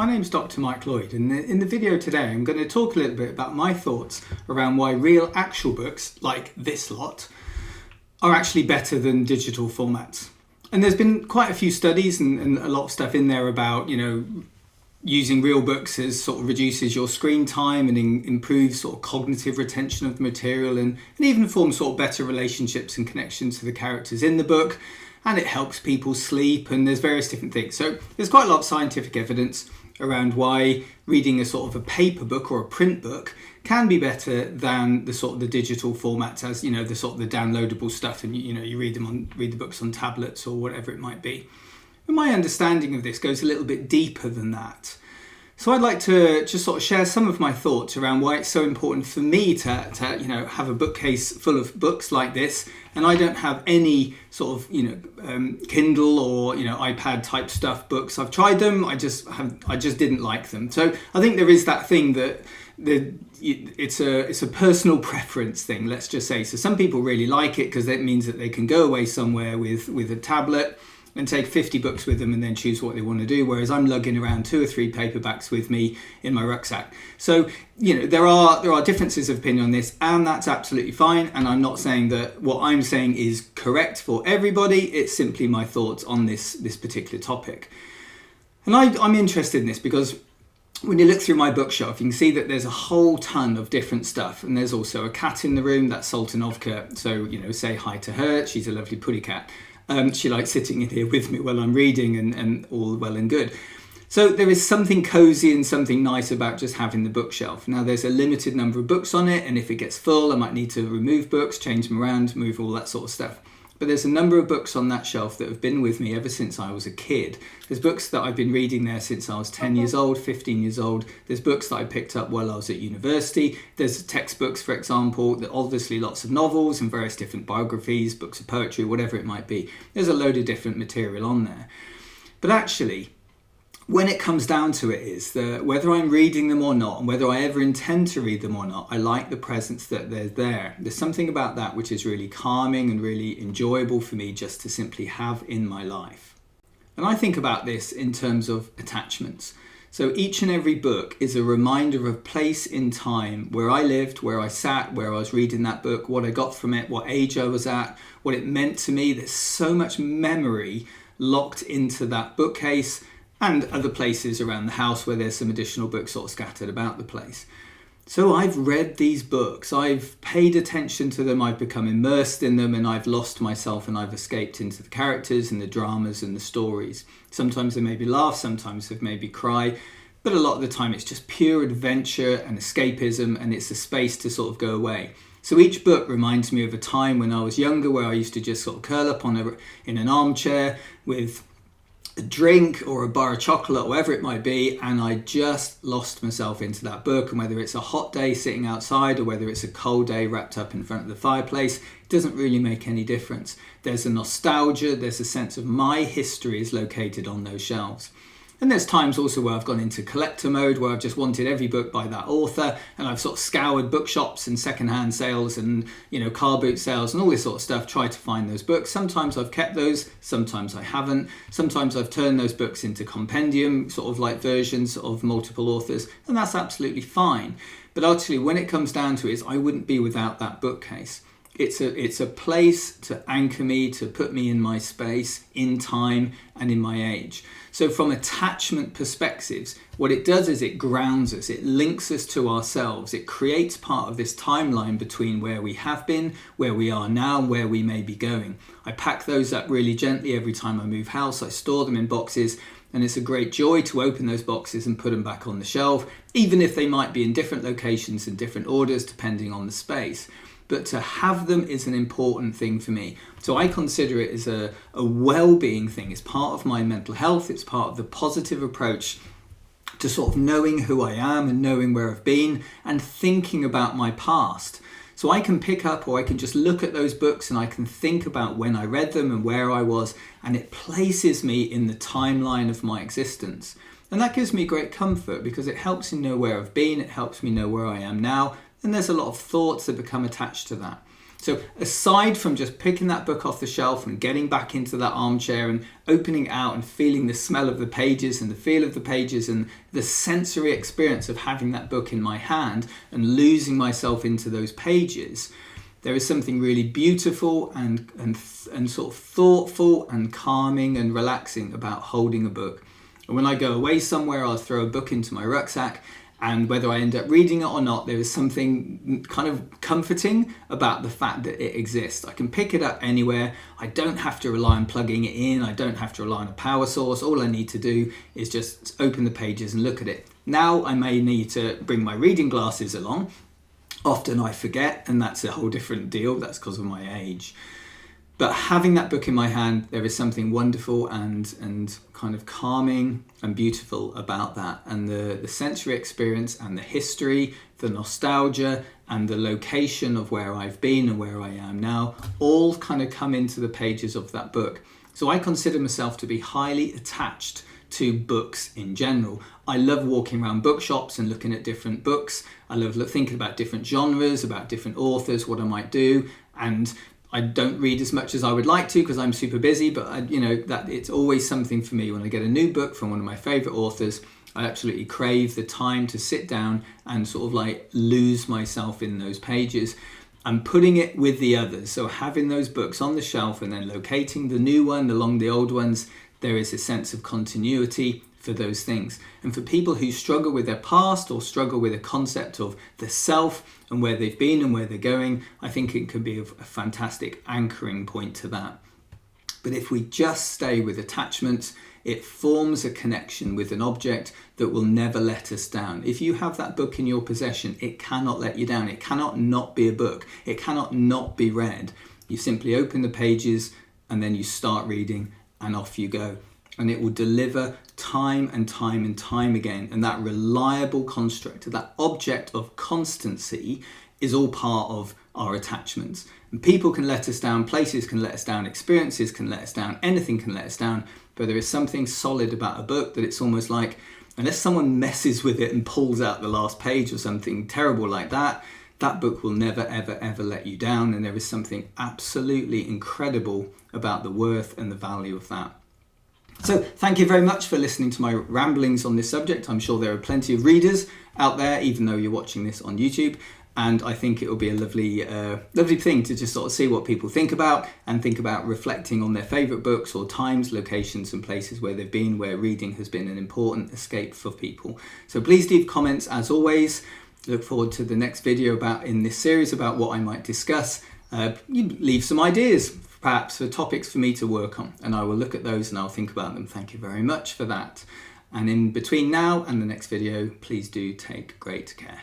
My name's Dr. Mike Lloyd, and in the video today I'm going to talk a little bit about my thoughts around why real actual books, like this lot, are actually better than digital formats. And there's been quite a few studies and a lot of stuff in there about, using real books as sort of reduces your screen time and improves sort of cognitive retention of the material and even forms sort of better relationships and connections to the characters in the book. And it helps people sleep, and there's various different things. So there's quite a lot of scientific evidence around why reading a sort of a paper book or a print book can be better than the sort of the digital formats, as the sort of the downloadable stuff, and you read the books on tablets or whatever it might be. And my understanding of this goes a little bit deeper than that. So I'd like to just sort of share some of my thoughts around why it's so important for me to have a bookcase full of books like this, and I don't have any sort of Kindle or iPad type stuff books. I've tried them, I just didn't like them. So I think there is that thing that it's a personal preference thing, let's just say. So some people really like it because it means that they can go away somewhere with a tablet and take 50 books with them and then choose what they want to do, whereas I'm lugging around 2 or 3 paperbacks with me in my rucksack. So, there are differences of opinion on this, and that's absolutely fine, and I'm not saying that what I'm saying is correct for everybody. It's simply my thoughts on this particular topic. And I'm interested in this because when you look through my bookshelf, you can see that there's a whole ton of different stuff, and there's also a cat in the room, that's Sultanovka, so say hi to her, she's a lovely putty cat. She likes sitting in here with me while I'm reading, and all well and good. So there is something cozy and something nice about just having the bookshelf. Now there's a limited number of books on it, and if it gets full I might need to remove books, change them around, move all that sort of stuff. But there's a number of books on that shelf that have been with me ever since I was a kid. There's books that I've been reading there since I was 10 years old, 15 years old. There's books that I picked up while I was at university. There's textbooks, for example, that obviously lots of novels and various different biographies, books of poetry, whatever it might be. There's a load of different material on there. But actually, when it comes down to it is that whether I'm reading them or not, and whether I ever intend to read them or not, I like the presence that they're there. There's something about that which is really calming and really enjoyable for me just to simply have in my life. And I think about this in terms of attachments. So each and every book is a reminder of place in time where I lived, where I sat, where I was reading that book, what I got from it, what age I was at, what it meant to me. There's so much memory locked into that bookcase, and other places around the house where there's some additional books sort of scattered about the place. So I've read these books, I've paid attention to them, I've become immersed in them, and I've lost myself and I've escaped into the characters and the dramas and the stories. Sometimes they made me laugh, sometimes they've made me cry, but a lot of the time it's just pure adventure and escapism, and it's a space to sort of go away. So each book reminds me of a time when I was younger where I used to just sort of curl up in an armchair with a drink or a bar of chocolate, whatever it might be, and I just lost myself into that book. And whether it's a hot day sitting outside or whether it's a cold day wrapped up in front of the fireplace, it doesn't really make any difference. There's a nostalgia, there's a sense of my history is located on those shelves. And there's times also where I've gone into collector mode, where I've just wanted every book by that author, and I've sort of scoured bookshops and secondhand sales and car boot sales and all this sort of stuff, tried to find those books. Sometimes I've kept those, sometimes I haven't. Sometimes I've turned those books into compendium sort of like versions of multiple authors, and that's absolutely fine. But actually, when it comes down to it, is I wouldn't be without that bookcase. It's a place to anchor me, to put me in my space, in time and in my age. So from attachment perspectives, what it does is it grounds us, it links us to ourselves, it creates part of this timeline between where we have been, where we are now, and where we may be going. I pack those up really gently every time I move house, I store them in boxes, and it's a great joy to open those boxes and put them back on the shelf, even if they might be in different locations and different orders depending on the space. But to have them is an important thing for me. So I consider it as a well-being thing. It's part of my mental health. It's part of the positive approach to sort of knowing who I am and knowing where I've been and thinking about my past. So I can pick up or I can just look at those books and I can think about when I read them and where I was, and it places me in the timeline of my existence. And that gives me great comfort because it helps me know where I've been. It helps me know where I am now. And there's a lot of thoughts that become attached to that. So aside from just picking that book off the shelf and getting back into that armchair and opening it out and feeling the smell of the pages and the feel of the pages and the sensory experience of having that book in my hand and losing myself into those pages, there is something really beautiful and sort of thoughtful and calming and relaxing about holding a book. And when I go away somewhere, I'll throw a book into my rucksack, and whether I end up reading it or not, there is something kind of comforting about the fact that it exists. I can pick it up anywhere. I don't have to rely on plugging it in. I don't have to rely on a power source. All I need to do is just open the pages and look at it. Now I may need to bring my reading glasses along. Often I forget, and that's a whole different deal. That's because of my age. But having that book in my hand, there is something wonderful and kind of calming and beautiful about that. And the sensory experience and the history, the nostalgia and the location of where I've been and where I am now, all kind of come into the pages of that book. So I consider myself to be highly attached to books in general. I love walking around bookshops and looking at different books. I love thinking about different genres, about different authors, what I might do. And I don't read as much as I would like to because I'm super busy, but that it's always something for me. When I get a new book from one of my favorite authors, I absolutely crave the time to sit down and sort of like lose myself in those pages and putting it with the others. So having those books on the shelf and then locating the new one along the old ones, there is a sense of continuity for those things. And for people who struggle with their past or struggle with a concept of the self and where they've been and where they're going, I think it could be a fantastic anchoring point to that. But if we just stay with attachments, it forms a connection with an object that will never let us down. If you have that book in your possession, it cannot let you down. It cannot not be a book. It cannot not be read. You simply open the pages and then you start reading and off you go. And it will deliver time and time and time again. And that reliable construct, that object of constancy, is all part of our attachments. And people can let us down, places can let us down, experiences can let us down, anything can let us down. But there is something solid about a book that it's almost like, unless someone messes with it and pulls out the last page or something terrible like that, that book will never, ever, ever let you down. And there is something absolutely incredible about the worth and the value of that. So thank you very much for listening to my ramblings on this subject. I'm sure there are plenty of readers out there, even though you're watching this on YouTube. And I think it will be a lovely thing to just sort of see what people think about and think about reflecting on their favourite books or times, locations and places where they've been, where reading has been an important escape for people. So please leave comments as always. Look forward to the next video in this series about what I might discuss. You leave some ideas perhaps for topics for me to work on, and I will look at those and I'll think about them. Thank you very much for that. And in between now and the next video, please do take great care.